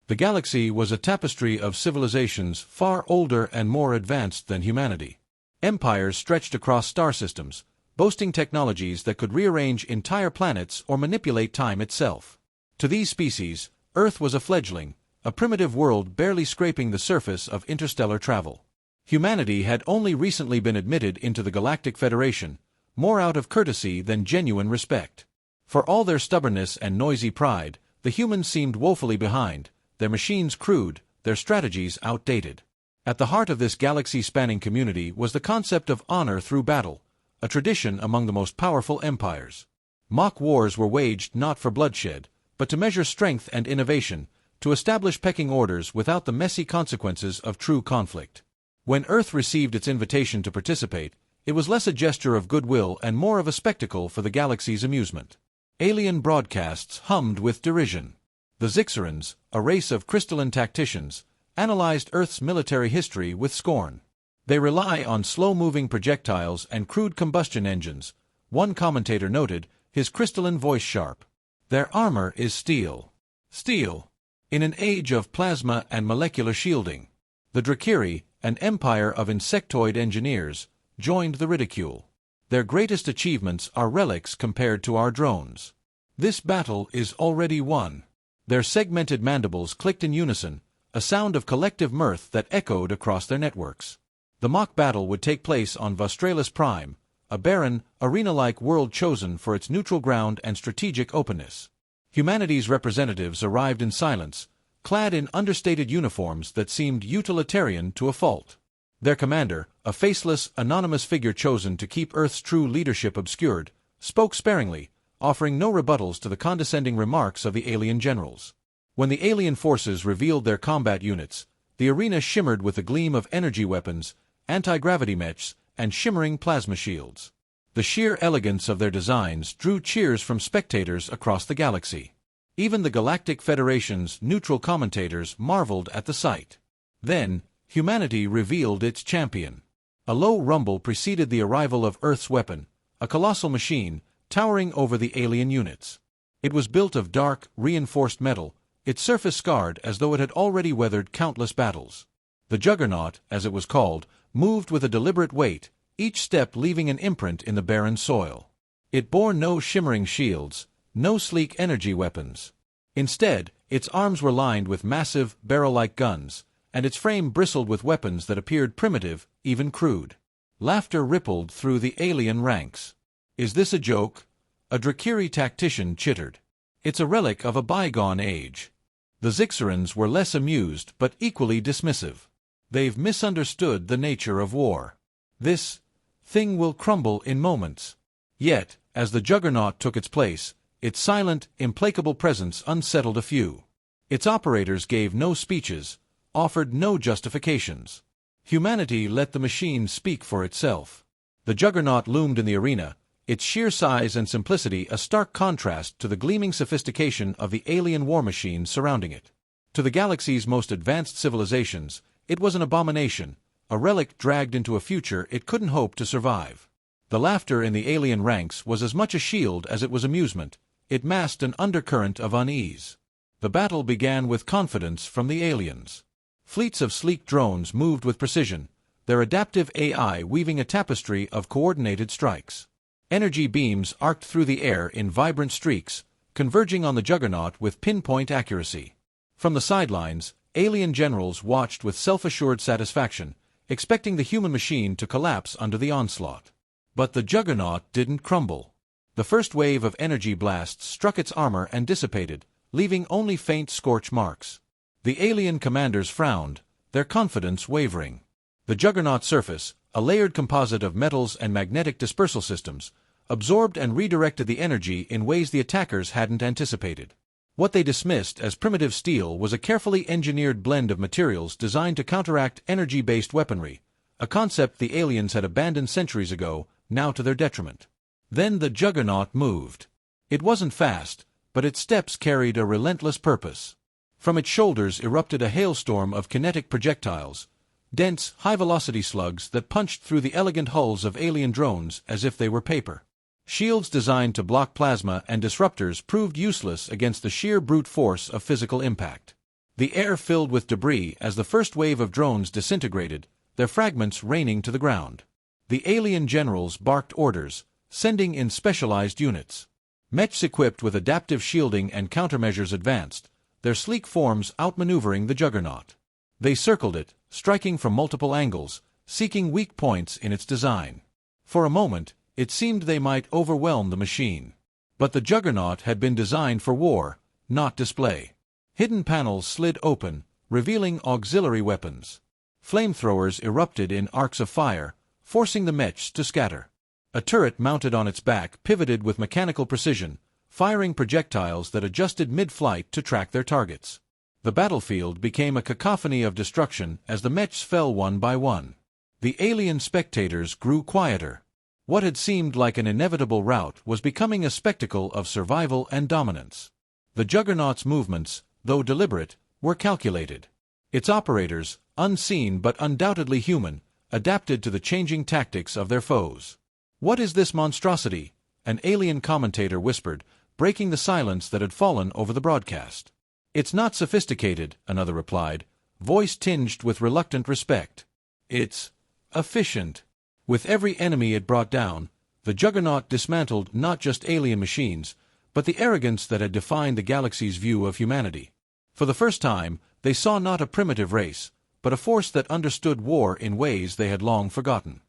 The galaxy was a tapestry of civilizations far older and more advanced than humanity. Empires stretched across star systems, boasting technologies that could rearrange entire planets or manipulate time itself. To these species, Earth was a fledgling, a primitive world barely scraping the surface of interstellar travel. Humanity had only recently been admitted into the Galactic Federation, more out of courtesy than genuine respect. For all their stubbornness and noisy pride, the humans seemed woefully behind, their machines crude, their strategies outdated. At the heart of this galaxy-spanning community was the concept of honor through battle, a tradition among the most powerful empires. Mock wars were waged not for bloodshed, but to measure strength and innovation, to establish pecking orders without the messy consequences of true conflict. When Earth received its invitation to participate, it was less a gesture of goodwill and more of a spectacle for the galaxy's amusement. Alien broadcasts hummed with derision. The Zixarans, a race of crystalline tacticians, analyzed Earth's military history with scorn. They rely on slow-moving projectiles and crude combustion engines, one commentator noted, his crystalline voice sharp. Their armor is steel. Steel. In an age of plasma and molecular shielding. The Drakiri, an empire of insectoid engineers, joined the ridicule. Their greatest achievements are relics compared to our drones. This battle is already won. Their segmented mandibles clicked in unison, a sound of collective mirth that echoed across their networks. The mock battle would take place on Vostralis Prime, a barren, arena-like world chosen for its neutral ground and strategic openness. Humanity's representatives arrived in silence, clad in understated uniforms that seemed utilitarian to a fault. Their commander, a faceless, anonymous figure chosen to keep Earth's true leadership obscured, spoke sparingly, offering no rebuttals to the condescending remarks of the alien generals. When the alien forces revealed their combat units, the arena shimmered with the gleam of energy weapons, anti-gravity mechs, and shimmering plasma shields. The sheer elegance of their designs drew cheers from spectators across the galaxy. Even the Galactic Federation's neutral commentators marveled at the sight. Then, humanity revealed its champion. A low rumble preceded the arrival of Earth's weapon, a colossal machine, towering over the alien units. It was built of dark, reinforced metal, its surface scarred as though it had already weathered countless battles. The Juggernaut, as it was called, moved with a deliberate weight, each step leaving an imprint in the barren soil. It bore no shimmering shields, no sleek energy weapons. Instead, its arms were lined with massive, barrel-like guns, and its frame bristled with weapons that appeared primitive, even crude. Laughter rippled through the alien ranks. "Is this a joke?" a Drakiri tactician chittered. "It's a relic of a bygone age." The Zixarans were less amused but equally dismissive. "They've misunderstood the nature of war. This thing will crumble in moments." Yet, as the Juggernaut took its place, its silent, implacable presence unsettled a few. Its operators gave no speeches, offered no justifications. Humanity let the machine speak for itself. The Juggernaut loomed in the arena, its sheer size and simplicity a stark contrast to the gleaming sophistication of the alien war machines surrounding it. To the galaxy's most advanced civilizations, it was an abomination, a relic dragged into a future it couldn't hope to survive. The laughter in the alien ranks was as much a shield as it was amusement. It masked an undercurrent of unease. The battle began with confidence from the aliens. Fleets of sleek drones moved with precision, their adaptive AI weaving a tapestry of coordinated strikes. Energy beams arced through the air in vibrant streaks, converging on the Juggernaut with pinpoint accuracy. From the sidelines, alien generals watched with self-assured satisfaction, expecting the human machine to collapse under the onslaught. But the Juggernaut didn't crumble. The first wave of energy blasts struck its armor and dissipated, leaving only faint scorch marks. The alien commanders frowned, their confidence wavering. The Juggernaut's surface, a layered composite of metals and magnetic dispersal systems, absorbed and redirected the energy in ways the attackers hadn't anticipated. What they dismissed as primitive steel was a carefully engineered blend of materials designed to counteract energy-based weaponry, a concept the aliens had abandoned centuries ago, now to their detriment. Then the Juggernaut moved. It wasn't fast, but its steps carried a relentless purpose. From its shoulders erupted a hailstorm of kinetic projectiles, dense, high-velocity slugs that punched through the elegant hulls of alien drones as if they were paper. Shields designed to block plasma and disruptors proved useless against the sheer brute force of physical impact. The air filled with debris as the first wave of drones disintegrated, their fragments raining to the ground. The alien generals barked orders, sending in specialized units. Mechs equipped with adaptive shielding and countermeasures advanced, their sleek forms outmaneuvering the Juggernaut. They circled it, striking from multiple angles, seeking weak points in its design. For a moment, it seemed they might overwhelm the machine. But the Juggernaut had been designed for war, not display. Hidden panels slid open, revealing auxiliary weapons. Flamethrowers erupted in arcs of fire, forcing the mechs to scatter. A turret mounted on its back pivoted with mechanical precision, firing projectiles that adjusted mid-flight to track their targets. The battlefield became a cacophony of destruction as the mechs fell one by one. The alien spectators grew quieter. What had seemed like an inevitable rout was becoming a spectacle of survival and dominance. The Juggernaut's movements, though deliberate, were calculated. Its operators, unseen but undoubtedly human, adapted to the changing tactics of their foes. "What is this monstrosity?" an alien commentator whispered, breaking the silence that had fallen over the broadcast. "It's not sophisticated," another replied, voice tinged with reluctant respect. "It's efficient." With every enemy it brought down, the Juggernaut dismantled not just alien machines, but the arrogance that had defined the galaxy's view of humanity. For the first time, they saw not a primitive race, but a force that understood war in ways they had long forgotten.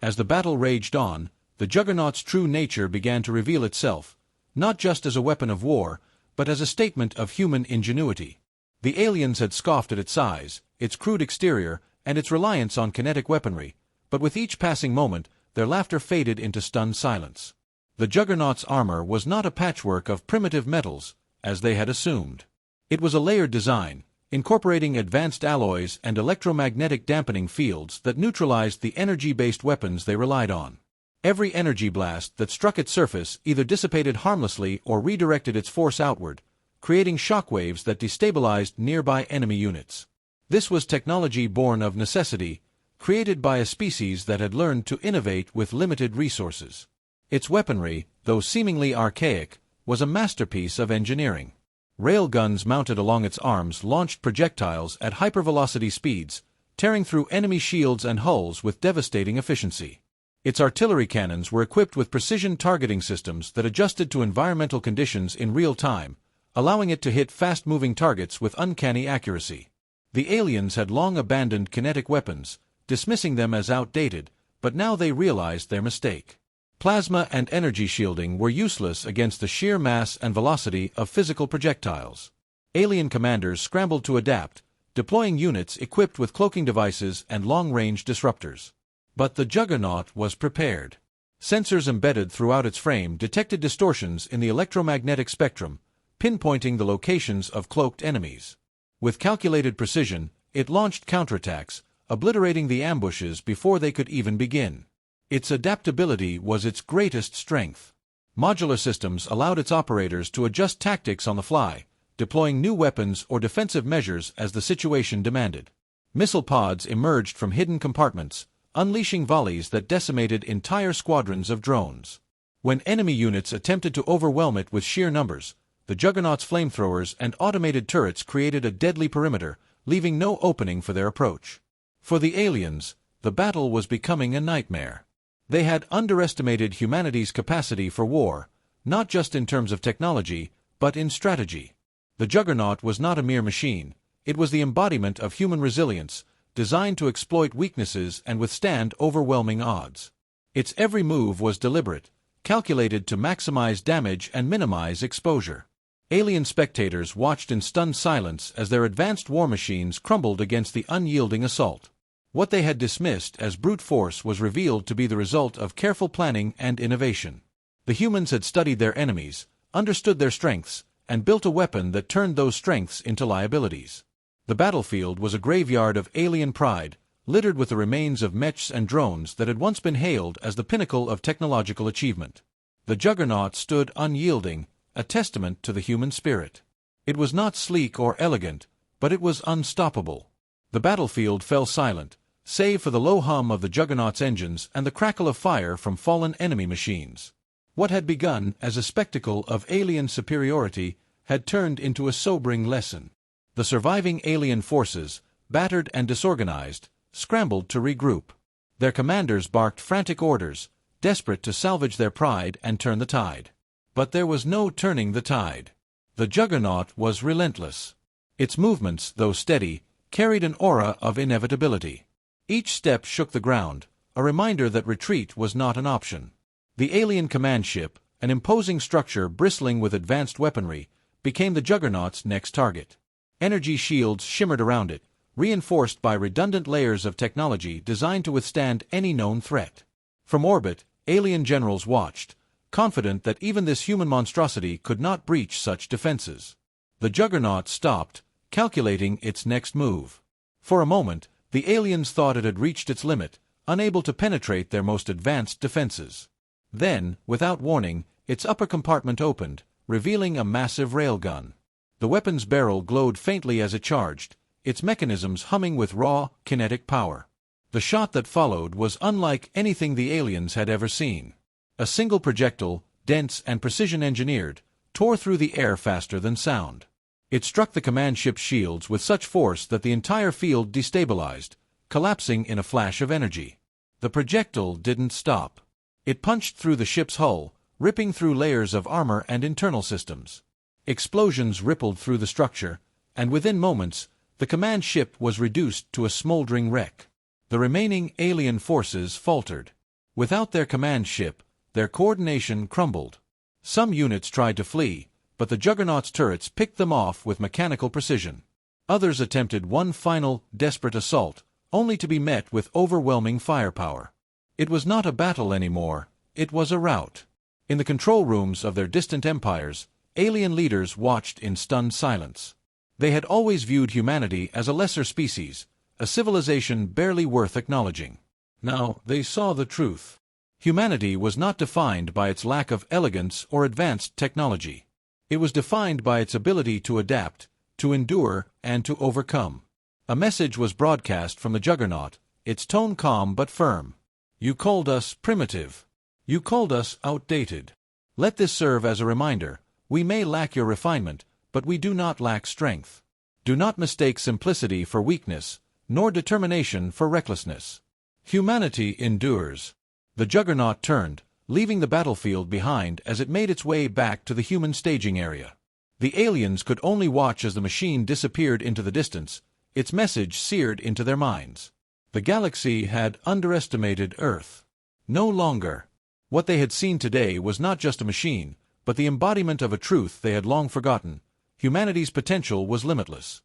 As the battle raged on, the Juggernaut's true nature began to reveal itself, not just as a weapon of war, but as a statement of human ingenuity. The aliens had scoffed at its size, its crude exterior, and its reliance on kinetic weaponry, but with each passing moment, their laughter faded into stunned silence. The Juggernaut's armor was not a patchwork of primitive metals, as they had assumed. It was a layered design, incorporating advanced alloys and electromagnetic dampening fields that neutralized the energy-based weapons they relied on. Every energy blast that struck its surface either dissipated harmlessly or redirected its force outward, creating shockwaves that destabilized nearby enemy units. This was technology born of necessity, created by a species that had learned to innovate with limited resources. Its weaponry, though seemingly archaic, was a masterpiece of engineering. Railguns mounted along its arms launched projectiles at hypervelocity speeds, tearing through enemy shields and hulls with devastating efficiency. Its artillery cannons were equipped with precision targeting systems that adjusted to environmental conditions in real time, allowing it to hit fast-moving targets with uncanny accuracy. The aliens had long abandoned kinetic weapons, dismissing them as outdated, but now they realized their mistake. Plasma and energy shielding were useless against the sheer mass and velocity of physical projectiles. Alien commanders scrambled to adapt, deploying units equipped with cloaking devices and long-range disruptors. But the Juggernaut was prepared. Sensors embedded throughout its frame detected distortions in the electromagnetic spectrum, pinpointing the locations of cloaked enemies. With calculated precision, it launched counterattacks, obliterating the ambushes before they could even begin. Its adaptability was its greatest strength. Modular systems allowed its operators to adjust tactics on the fly, deploying new weapons or defensive measures as the situation demanded. Missile pods emerged from hidden compartments, unleashing volleys that decimated entire squadrons of drones. When enemy units attempted to overwhelm it with sheer numbers, the Juggernaut's flamethrowers and automated turrets created a deadly perimeter, leaving no opening for their approach. For the aliens, the battle was becoming a nightmare. They had underestimated humanity's capacity for war, not just in terms of technology, but in strategy. The Juggernaut was not a mere machine, it was the embodiment of human resilience, designed to exploit weaknesses and withstand overwhelming odds. Its every move was deliberate, calculated to maximize damage and minimize exposure. Alien spectators watched in stunned silence as their advanced war machines crumbled against the unyielding assault. What they had dismissed as brute force was revealed to be the result of careful planning and innovation. The humans had studied their enemies, understood their strengths, and built a weapon that turned those strengths into liabilities. The battlefield was a graveyard of alien pride, littered with the remains of mechs and drones that had once been hailed as the pinnacle of technological achievement. The Juggernaut stood unyielding, a testament to the human spirit. It was not sleek or elegant, but it was unstoppable. The battlefield fell silent, save for the low hum of the Juggernaut's engines and the crackle of fire from fallen enemy machines. What had begun as a spectacle of alien superiority had turned into a sobering lesson. The surviving alien forces, battered and disorganized, scrambled to regroup. Their commanders barked frantic orders, desperate to salvage their pride and turn the tide. But there was no turning the tide. The Juggernaut was relentless. Its movements, though steady, carried an aura of inevitability. Each step shook the ground, a reminder that retreat was not an option. The alien command ship, an imposing structure bristling with advanced weaponry, became the Juggernaut's next target. Energy shields shimmered around it, reinforced by redundant layers of technology designed to withstand any known threat. From orbit, alien generals watched, confident that even this human monstrosity could not breach such defenses. The Juggernaut stopped, calculating its next move. For a moment, the aliens thought it had reached its limit, unable to penetrate their most advanced defenses. Then, without warning, its upper compartment opened, revealing a massive railgun. The weapon's barrel glowed faintly as it charged, its mechanisms humming with raw, kinetic power. The shot that followed was unlike anything the aliens had ever seen. A single projectile, dense and precision-engineered, tore through the air faster than sound. It struck the command ship's shields with such force that the entire field destabilized, collapsing in a flash of energy. The projectile didn't stop. It punched through the ship's hull, ripping through layers of armor and internal systems. Explosions rippled through the structure, and within moments, the command ship was reduced to a smoldering wreck. The remaining alien forces faltered. Without their command ship, their coordination crumbled. Some units tried to flee, but the Juggernaut's turrets picked them off with mechanical precision. Others attempted one final, desperate assault, only to be met with overwhelming firepower. It was not a battle anymore, it was a rout. In the control rooms of their distant empires, alien leaders watched in stunned silence. They had always viewed humanity as a lesser species, a civilization barely worth acknowledging. Now they saw the truth. Humanity was not defined by its lack of elegance or advanced technology. It was defined by its ability to adapt, to endure, and to overcome. A message was broadcast from the Juggernaut, its tone calm but firm. You called us primitive. You called us outdated. Let this serve as a reminder. We may lack your refinement, but we do not lack strength. Do not mistake simplicity for weakness, nor determination for recklessness. Humanity endures. The Juggernaut turned, leaving the battlefield behind as it made its way back to the human staging area. The aliens could only watch as the machine disappeared into the distance, its message seared into their minds. The galaxy had underestimated Earth. No longer. What they had seen today was not just a machine, but the embodiment of a truth they had long forgotten. Humanity's potential was limitless.